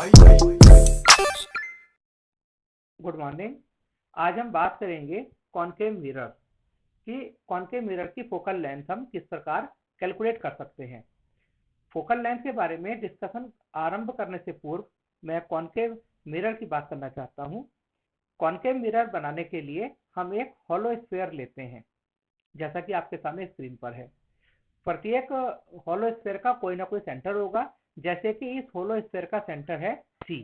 Good morning. आज हम बात करेंगे कॉनकेव मिरर कि कॉनकेव मिरर की फोकल लेंथ हम किस प्रकार कैलकुलेट कर सकते हैं। फोकल लेंथ के बारे में डिस्कशन आरंभ करने से पूर्व मैं कॉनकेव मिरर की बात करना चाहता हूं। कॉनकेव मिरर बनाने के लिए हम एक हॉलो स्फीयर लेते हैं, जैसा कि आपके सामने स्क्रीन पर है। प्रत्येक हॉलो स्फीयर का कोई ना कोई सेंटर होगा, जैसे कि इस हॉलो स्फीयर का सेंटर है सी।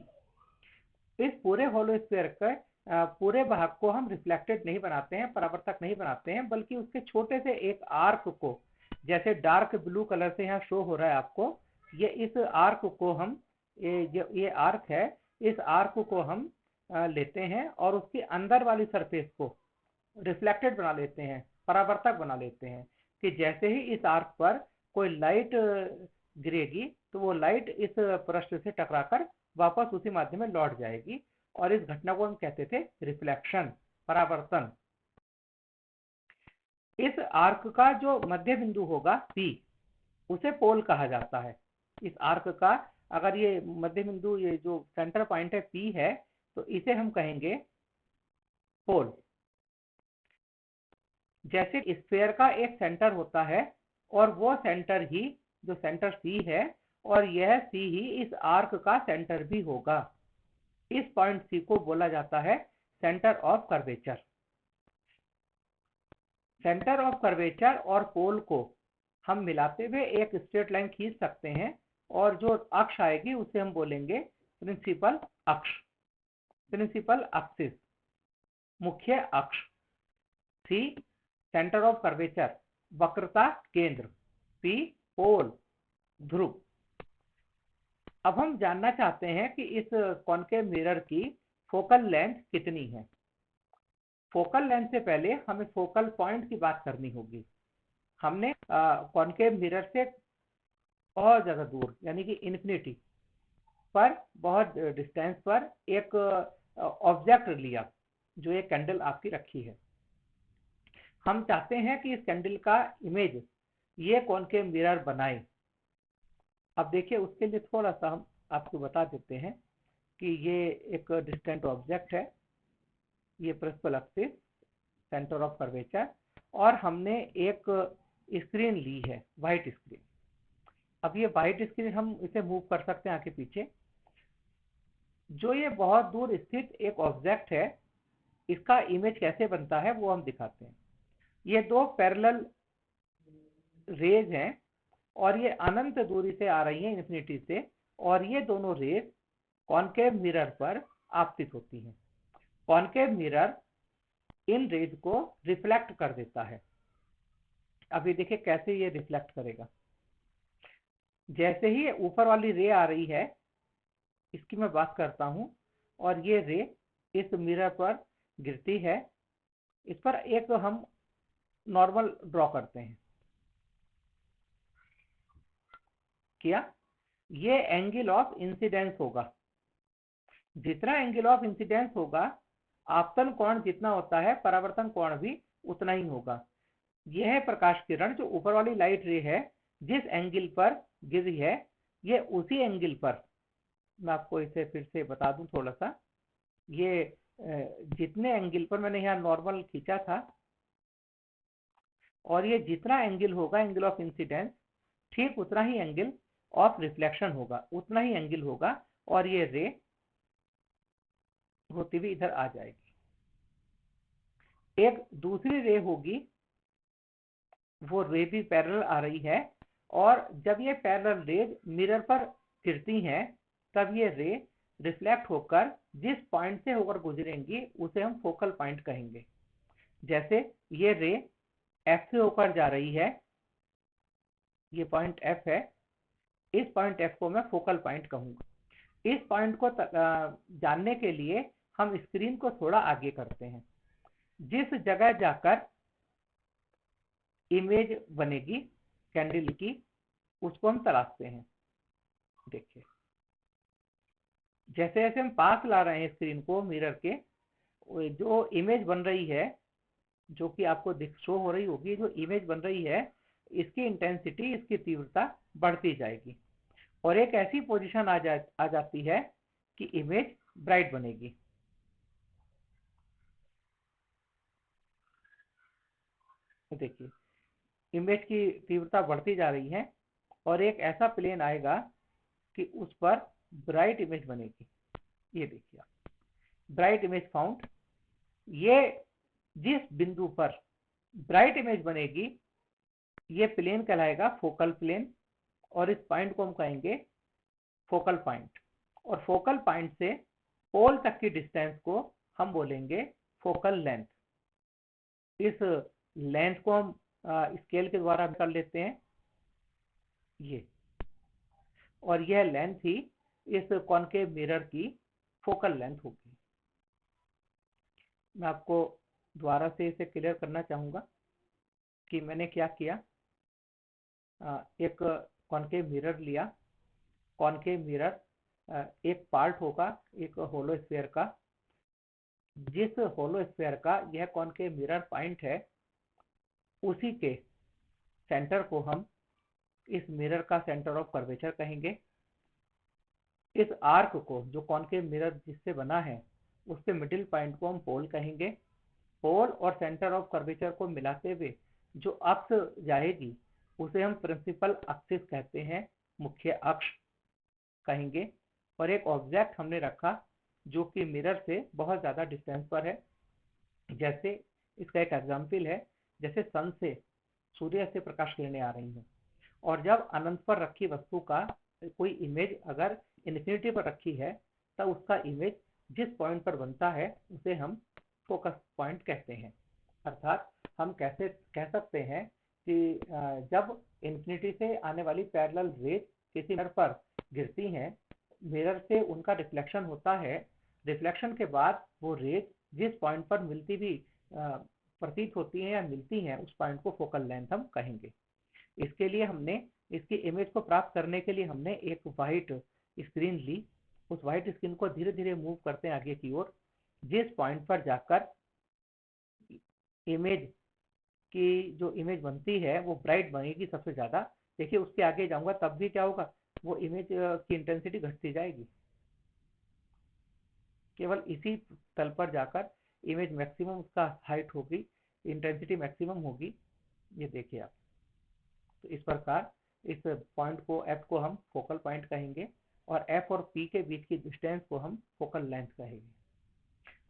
इस पूरे हॉलो स्फीयर के पूरे भाग को हम रिफ्लेक्टेड नहीं बनाते हैं, परावर्तक नहीं बनाते हैं, बल्कि उसके छोटे से एक आर्क को, जैसे डार्क ब्लू कलर से यहाँ शो हो रहा है आपको, इस आर्क को हम ये आर्क है, इस आर्क को हम लेते हैं और उसके अंदर वाली सरफेस को रिफ्लेक्टेड बना लेते हैं, परावर्तक बना लेते हैं कि जैसे ही इस आर्क पर कोई लाइट गिरेगी तो वो लाइट इस पृष्ठ से टकराकर वापस उसी माध्यम में लौट जाएगी, और इस घटना को हम कहते थे रिफ्लेक्शन, परावर्तन। इस आर्क का जो मध्य बिंदु होगा P, उसे पोल कहा जाता है। इस आर्क का अगर ये मध्य बिंदु, ये जो सेंटर पॉइंट है P है, तो इसे हम कहेंगे पोल। जैसे स्फीयर का एक सेंटर होता है और वो सेंटर ही, जो सेंटर C है, और यह C ही इस आर्क का सेंटर भी होगा। इस पॉइंट C को बोला जाता है centre of curvature. Centre of curvature और पोल को हम मिलाते हुए एक स्ट्रेट लाइन खींच सकते हैं, और जो अक्ष आएगी उसे हम बोलेंगे प्रिंसिपल अक्ष, प्रिंसिपल एक्सिस, मुख्य अक्ष। सी सेंटर ऑफ कर्वेचर, वक्रता केंद्र। पी पोल, ध्रुव। अब हम जानना चाहते हैं कि इस कॉनकेव मिरर की फोकल लेंथ कितनी है। फोकल लेंथ से पहले हमें फोकल पॉइंट की बात करनी होगी। हमने कॉनकेव मिरर से बहुत ज्यादा दूर, यानी कि इन्फिनिटी पर, बहुत डिस्टेंस पर एक ऑब्जेक्ट लिया, जो एक कैंडल आपकी रखी है। हम चाहते हैं कि इस कैंडल का इमेज ये कॉनकेव मिरर बनाए। अब देखिए, उसके लिए थोड़ा सा हम आपको बता देते हैं कि ये एक डिस्टेंट ऑब्जेक्ट है, ये principal axis, centre of curvature, और हमने एक स्क्रीन ली है, व्हाइट स्क्रीन। अब ये व्हाइट स्क्रीन हम इसे मूव कर सकते हैं आगे पीछे। जो ये बहुत दूर स्थित एक ऑब्जेक्ट है, इसका इमेज कैसे बनता है वो हम दिखाते हैं। ये दो पैरेलल रेज हैं और ये अनंत दूरी से आ रही हैं, इन्फिनिटी से, और ये दोनों रेज कॉनकेव मिरर पर आपतित होती हैं। कॉनकेव मिरर इन रेज को रिफ्लेक्ट कर देता है। अभी देखिए कैसे ये रिफ्लेक्ट करेगा। जैसे ही ऊपर वाली रे आ रही है, इसकी मैं बात करता हूं, और ये रे इस मिरर पर गिरती है। इस पर एक हम नॉर्मल ड्रॉ करते हैं। किया, ये एंगल ऑफ इंसिडेंस होगा। जितना एंगल ऑफ इंसिडेंस होगा, आपतन कोण जितना होता है, परावर्तन कोण भी उतना ही होगा। यह है प्रकाश किरण, जो ऊपर वाली लाइट रे है, जिस एंगल पर गिरी है, ये उसी एंगल पर, मैं आपको इसे फिर से बता दूं थोड़ा सा, ये जितने एंगल पर मैंने यहाँ नॉर्मल खींचा था, और ये जितना एंगल होगा एंगल ऑफ इंसिडेंस, ठीक उतना ही एंगल ऑफ रिफ्लेक्शन होगा, उतना ही एंगल होगा, और ये रे होती हुई इधर आ जाएगी। एक दूसरी रे होगी, वो रे भी पैरेलल आ रही है, और जब ये पैरेलल रेज मिरर पर गिरती हैं, तब ये रे रिफ्लेक्ट होकर जिस पॉइंट से होकर गुजरेंगी उसे हम फोकल पॉइंट कहेंगे। जैसे ये रे एफ से होकर जा रही है, ये पॉइंट एफ है, इस पॉइंट एफ को मैं फोकल पॉइंट कहूंगा। इस पॉइंट को जानने के लिए हम स्क्रीन को थोड़ा आगे करते हैं। जिस जगह जाकर इमेज बनेगी कैंडल की, उसको हम तलाशते हैं। देखिए, जैसे जैसे हम पास ला रहे हैं स्क्रीन को मिरर के, जो इमेज बन रही है, जो कि आपको शो हो रही होगी, जो इमेज बन रही है, इसकी इंटेंसिटी, इसकी तीव्रता बढ़ती जाएगी, और एक ऐसी पोजीशन आ जाती है कि इमेज ब्राइट बनेगी। देखिए इमेज की तीव्रता बढ़ती जा रही है और एक ऐसा प्लेन आएगा कि उस पर ब्राइट इमेज बनेगी। ये देखिए ब्राइट इमेज फाउंड। ये जिस बिंदु पर ब्राइट इमेज बनेगी ये प्लेन कहलाएगा फोकल प्लेन, और इस पॉइंट को हम कहेंगे फोकल पॉइंट। और फोकल पॉइंट से पोल तक की डिस्टेंस को हम बोलेंगे फोकल लेंथ। इस लेंथ को हम स्केल के द्वारा कर लेते हैं ये, और यह लेंथ ही इस कॉनकेव मिरर की फोकल लेंथ होगी। मैं आपको दोबारा से इसे क्लियर करना चाहूंगा कि मैंने क्या किया। एक कॉनकेव मिरर लिया। कॉनकेव मिरर एक पार्ट होगा एक होलो स्फीयर का। जिस होलो स्फीयर का यह कॉनकेव मिरर पॉइंट है उसी के सेंटर को हम इस मिरर का सेंटर ऑफ कर्वेचर कहेंगे। इस आर्क को जो कॉनकेव मिरर जिससे बना है उसके मिडिल पॉइंट को हम पोल कहेंगे। पोल और सेंटर ऑफ कर्वेचर को मिलाते हुए जो अक्ष जाएगी उसे हम प्रिंसिपल एक्सिस कहते हैं, मुख्य अक्ष कहेंगे। और एक ऑब्जेक्ट हमने रखा जो कि मिरर से बहुत ज्यादा डिस्टेंस पर है। जैसे इसका एक एग्जाम्पल है, जैसे सन से सूर्य से प्रकाश किरणें आ रही हैं, और जब अनंत पर रखी वस्तु का कोई इमेज अगर इन्फिनिटी पर रखी है तब उसका इमेज जिस पॉइंट पर बनता है उसे हम फोकस पॉइंट कहते हैं। अर्थात हम कैसे कह सकते हैं कि जब इन्फिनिटी से आने वाली पैरेलल रेज किसी मिरर पर गिरती हैं, मिरर से उनका रिफ्लेक्शन होता है। रिफ्लेक्शन के बाद वो रेज जिस पॉइंट पर मिलती भी प्रतीत होती हैं या मिलती हैं उस पॉइंट को फोकल लेंथ हम कहेंगे। इसके लिए हमने इसकी इमेज को प्राप्त करने के लिए हमने एक वाइट स्क्रीन ली। उस वाइट स्क्रीन को धीरे धीरे मूव करते हैं आगे की ओर। जिस पॉइंट पर जाकर इमेज की जो इमेज बनती है वो ब्राइट बनेगी सबसे ज्यादा। देखिए उसके आगे जाऊंगा तब भी क्या होगा, वो इमेज की इंटेंसिटी घटती जाएगी। केवल इसी तल पर जाकर इमेज मैक्सिमम उसका हाइट होगी, इंटेंसिटी मैक्सिमम होगी। ये देखिए आप। तो इस प्रकार इस पॉइंट को एफ को हम फोकल पॉइंट कहेंगे और एफ और पी के बीच की डिस्टेंस को हम फोकल लेंथ कहेंगे।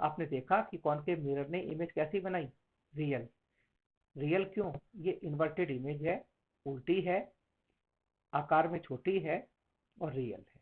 आपने देखा कि कॉनकेव मिरर ने इमेज कैसी बनाई, रियल। रियल क्यों? ये इन्वर्टेड इमेज है, उल्टी है, आकार में छोटी है और रियल है।